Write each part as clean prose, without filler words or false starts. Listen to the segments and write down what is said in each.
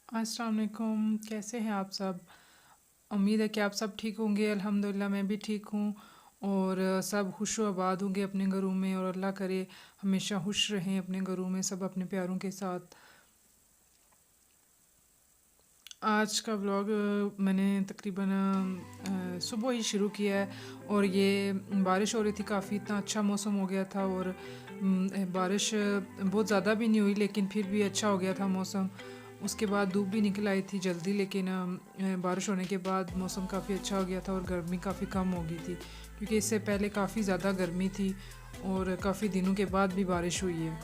अस्सलाम वालेकुम, कैसे हैं आप सब? उम्मीद है कि आप सब ठीक होंगे। अल्हम्दुलिल्लाह मैं भी ठीक हूँ और सब खुश व आबाद होंगे अपने घरों में और अल्लाह करे हमेशा खुश रहें अपने घरों में सब अपने प्यारों के साथ। आज का व्लॉग मैंने तकरीबन सुबह ही शुरू किया है और ये बारिश हो रही थी काफ़ी, इतना अच्छा मौसम हो गया था और बारिश बहुत ज़्यादा भी नहीं हुई लेकिन फिर भी अच्छा हो गया था मौसम। उसके बाद धूप भी निकल आई थी जल्दी लेकिन बारिश होने के बाद मौसम काफ़ी अच्छा हो गया था और गर्मी काफ़ी कम हो गई थी क्योंकि इससे पहले काफ़ी ज़्यादा गर्मी थी और काफ़ी दिनों के बाद भी बारिश हुई है।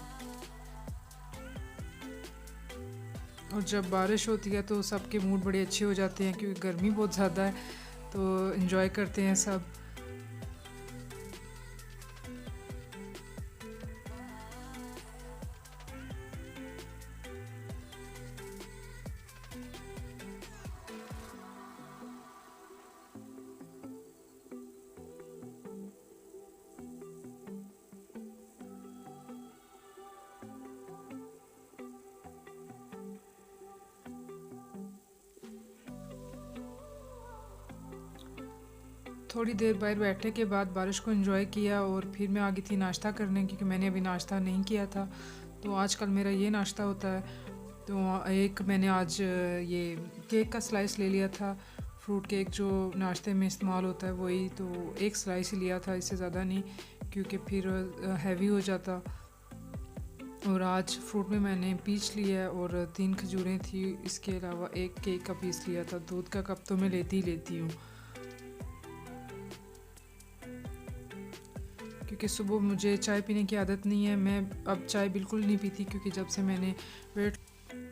और जब बारिश होती है तो सबके मूड बड़े अच्छे हो जाते हैं क्योंकि गर्मी बहुत ज़्यादा है तो इन्जॉय करते हैं सब। थोड़ी देर बाहर बैठने के बाद बारिश को एंजॉय किया और फिर मैं आ गई थी नाश्ता करने क्योंकि मैंने अभी नाश्ता नहीं किया था। तो आजकल मेरा ये नाश्ता होता है। तो एक मैंने आज ये केक का स्लाइस ले लिया था, फ्रूट केक जो नाश्ते में इस्तेमाल होता है वही, तो एक स्लाइस ही लिया था, इससे ज़्यादा नहीं क्योंकि फिर हैवी हो जाता। और आज फ्रूट में मैंने पीच लिया है और 3 खजूरें थी, इसके अलावा एक केक का पीस लिया था। दूध का कप तो मैं लेती ही लेती हूँ क्योंकि सुबह मुझे चाय पीने की आदत नहीं है। मैं अब चाय बिल्कुल नहीं पीती क्योंकि जब से मैंने वेट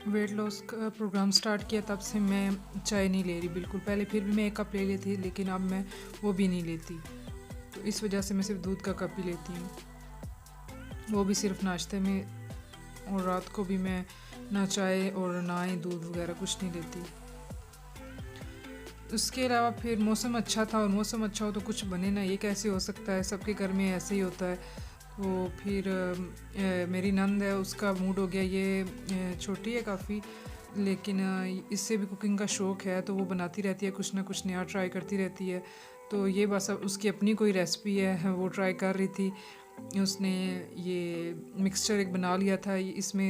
वेट लॉस का प्रोग्राम स्टार्ट किया तब से मैं चाय नहीं ले रही बिल्कुल। पहले फिर भी मैं एक कप ले लेती लेकिन अब मैं वो भी नहीं लेती। तो इस वजह से मैं सिर्फ दूध का कप ही लेती हूँ, वो भी सिर्फ नाश्ते में। और रात को भी मैं ना चाय और ना ही दूध वगैरह कुछ नहीं लेती। उसके अलावा फिर मौसम अच्छा था और मौसम अच्छा हो तो कुछ बने ना, ये कैसे हो सकता है, सबके घर में ऐसे ही होता है। तो फिर मेरी नंद है उसका मूड हो गया, ये छोटी है काफ़ी लेकिन इससे भी कुकिंग का शौक़ है तो वो बनाती रहती है, कुछ ना कुछ नया ट्राई करती रहती है। तो ये बस अब उसकी अपनी कोई रेसिपी है वो ट्राई कर रही थी। उसने ये मिक्सचर एक बना लिया था, इसमें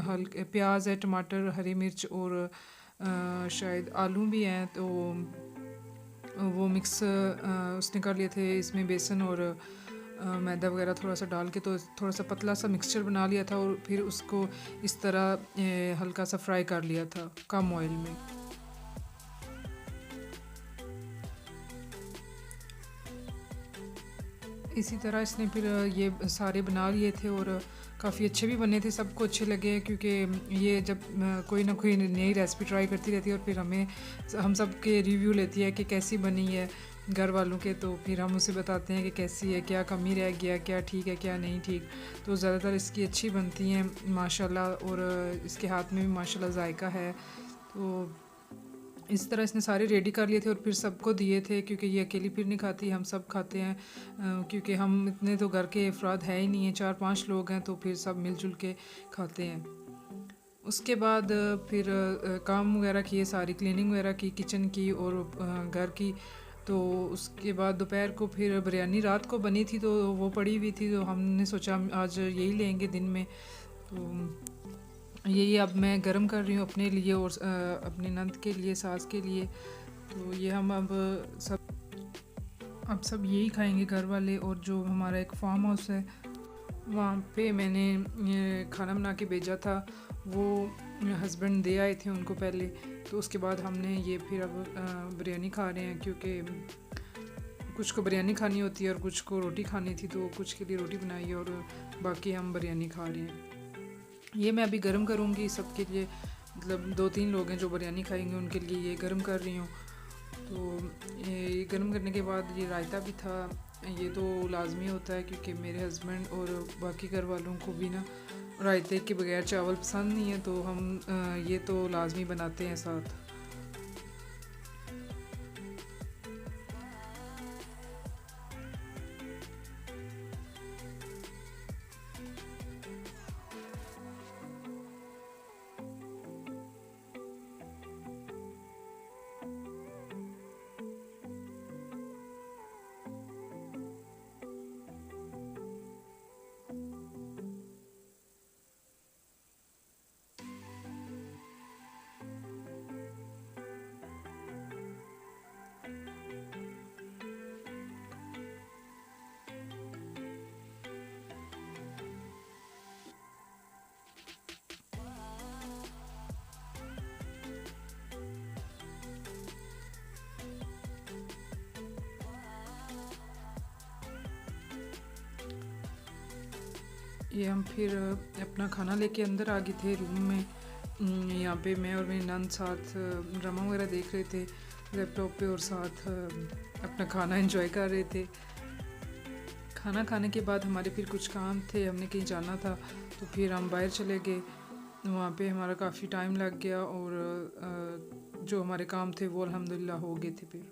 हल्के प्याज है, टमाटर, हरी मिर्च और शायद आलू भी हैं। तो वो मिक्स उसने कर लिए थे, इसमें बेसन और मैदा वगैरह थोड़ा सा डाल के, तो थोड़ा सा पतला सा मिक्सचर बना लिया था और फिर उसको इस तरह हल्का सा फ्राई कर लिया था कम ऑयल में। इसी तरह इसने फिर ये सारे बना लिए थे और काफ़ी अच्छे भी बने थे, सबको अच्छे लगे क्योंकि ये जब कोई ना कोई नई रेसिपी ट्राई करती रहती है और फिर हम सब के रिव्यू लेती है कि कैसी बनी है घर वालों के, तो फिर हम उसे बताते हैं कि कैसी है, क्या कमी रह गया, क्या ठीक है क्या नहीं ठीक। तो ज़्यादातर इसकी अच्छी बनती हैं माशाल्लाह और इसके हाथ में भी माशाल्लाह जायका है। तो इस तरह इसने सारे रेडी कर लिए थे और फिर सबको दिए थे क्योंकि ये अकेली फिर नहीं खाती, हम सब खाते हैं क्योंकि हम इतने तो घर के अफराद है ही नहीं है, 4-5 लोग हैं तो फिर सब मिलजुल के खाते हैं। उसके बाद फिर काम वगैरह किए, सारी क्लीनिंग वगैरह की किचन की और घर की। तो उसके बाद दोपहर को फिर बिरयानी रात को बनी थी तो वो पड़ी हुई थी, तो हमने सोचा आज यही लेंगे दिन में। तो यही अब मैं गरम कर रही हूँ अपने लिए और अपनी नंद के लिए, सास के लिए। तो ये हम सब यही खाएंगे घर वाले। और जो हमारा एक फार्म हाउस है वहाँ पे मैंने ये खाना बना के भेजा था, वो हस्बैंड दे आए थे उनको पहले। तो उसके बाद हमने ये फिर अब बिरयानी खा रहे हैं क्योंकि कुछ को बिरयानी खानी होती है और कुछ को रोटी खानी थी, तो कुछ के लिए रोटी बनाई है और बाकी हम बिरयानी खा रहे हैं। ये मैं अभी गर्म करूँगी सबके लिए, मतलब 2-3 लोग हैं जो बिरयानी खाएंगे उनके लिए ये गर्म कर रही हूँ। तो ये गर्म करने के बाद ये रायता भी था, ये तो लाजमी होता है क्योंकि मेरे हस्बैंड और बाकी घर वालों को भी ना रायते के बगैर चावल पसंद नहीं है, तो हम ये तो लाजमी बनाते हैं साथ। ये हम फिर अपना खाना लेके अंदर आ गए थे रूम में। यहाँ पे मैं और मेरी नंद साथ ड्रामा वगैरह देख रहे थे लैपटॉप पे और साथ अपना खाना एंजॉय कर रहे थे। खाना खाने के बाद हमारे फिर कुछ काम थे, हमने कहीं जाना था तो फिर हम बाहर चले गए। वहाँ पे हमारा काफ़ी टाइम लग गया और जो हमारे काम थे वो अल्हम्दुलिल्लाह हो गए थे। फिर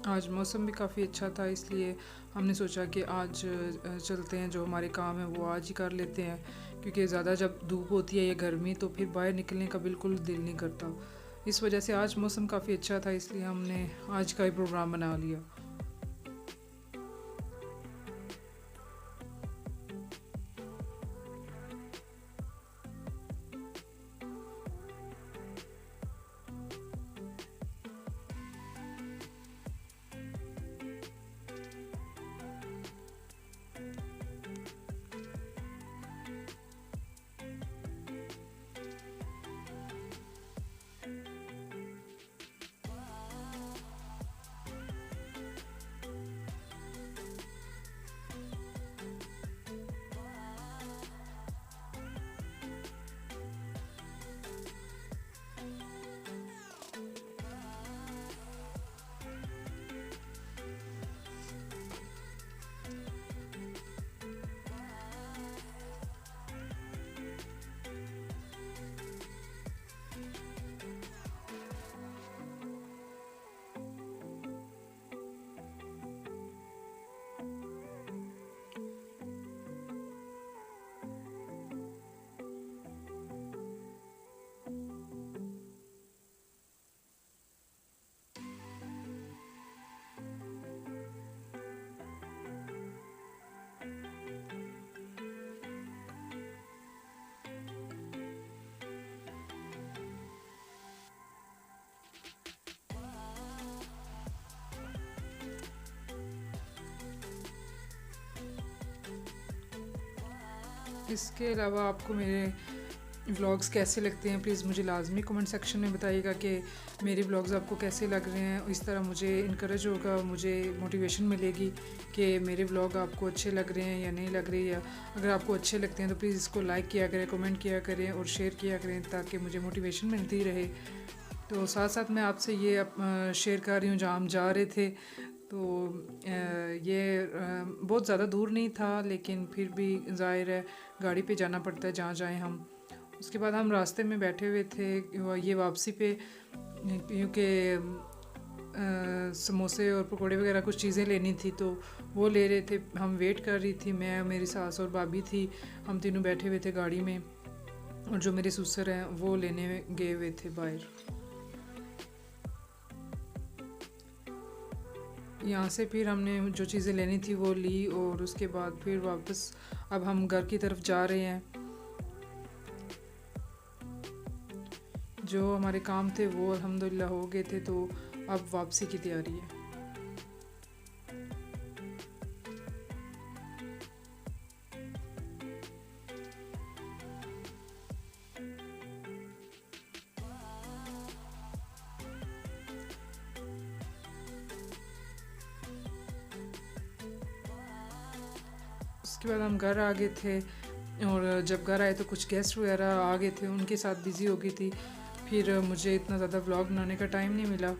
आज मौसम भी काफ़ी अच्छा था, इसलिए हमने सोचा कि आज चलते हैं, जो हमारे काम हैं वो आज ही कर लेते हैं, क्योंकि ज़्यादा जब धूप होती है या गर्मी तो फिर बाहर निकलने का बिल्कुल दिल नहीं करता। इस वजह से आज मौसम काफ़ी अच्छा था, इसलिए हमने आज का ही प्रोग्राम बना लिया। इसके अलावा आपको मेरे व्लॉग्स कैसे लगते हैं, प्लीज़ मुझे लाजमी कमेंट सेक्शन में बताइएगा कि मेरे व्लॉग्स आपको कैसे लग रहे हैं। इस तरह मुझे इनकरेज होगा, मुझे मोटिवेशन मिलेगी कि मेरे व्लॉग आपको अच्छे लग रहे हैं या नहीं लग रहे। या अगर आपको अच्छे लगते हैं तो प्लीज़ इसको लाइक किया करें, कमेंट किया करें और शेयर किया करें, ताकि मुझे मोटिवेशन मिलती रहे। तो साथ साथ मैं आपसे ये शेयर कर रही हूँ, जहाँ हम जा रहे थे तो ये बहुत ज़्यादा दूर नहीं था, लेकिन फिर भी ज़ाहिर है गाड़ी पे जाना पड़ता है जहाँ जाएं हम। उसके बाद हम रास्ते में बैठे हुए थे ये वापसी पे, क्योंकि समोसे और पकोड़े वगैरह कुछ चीज़ें लेनी थी तो वो ले रहे थे। हम वेट कर रही थी, मैं, मेरी सास और भाभी थी, हम तीनों बैठे हुए थे गाड़ी में, और जो मेरे ससुर हैं वो लेने गए हुए थे बाहर। यहाँ से फिर हमने जो चीज़ें लेनी थी वो ली और उसके बाद फिर वापस अब हम घर की तरफ जा रहे हैं। जो हमारे काम थे वो अल्हम्दुलिल्लाह हो गए थे, तो अब वापसी की तैयारी है। उसके बाद हम घर आ गए थे, और जब घर आए तो कुछ गेस्ट वगैरह आ गए थे, उनके साथ बिज़ी हो गई थी। फिर मुझे इतना ज़्यादा व्लॉग बनाने का टाइम नहीं मिला।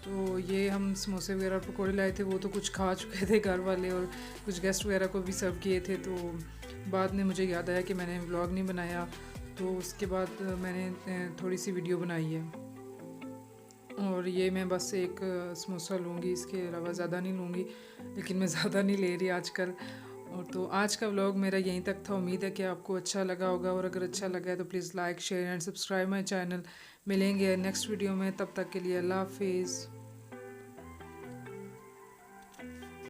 तो ये हम समोसे वगैरह पकोड़े लाए थे, वो तो कुछ खा चुके थे घर वाले, और कुछ गेस्ट वगैरह को भी सर्व किए थे। तो बाद में मुझे याद आया कि मैंने व्लॉग नहीं बनाया, तो उसके बाद मैंने थोड़ी सी वीडियो बनाई है। और ये मैं बस एक समोसा लूँगी, इसके अलावा ज़्यादा नहीं लूँगी, लेकिन मैं ज़्यादा नहीं ले रही आजकल। और तो आज का व्लॉग मेरा यहीं तक था। उम्मीद है कि आपको अच्छा लगा होगा, और अगर अच्छा लगा है तो please like, share and subscribe my channel. मिलेंगे नेक्स्ट वीडियो में, तब तक के लिए अल्लाह हाफिज़।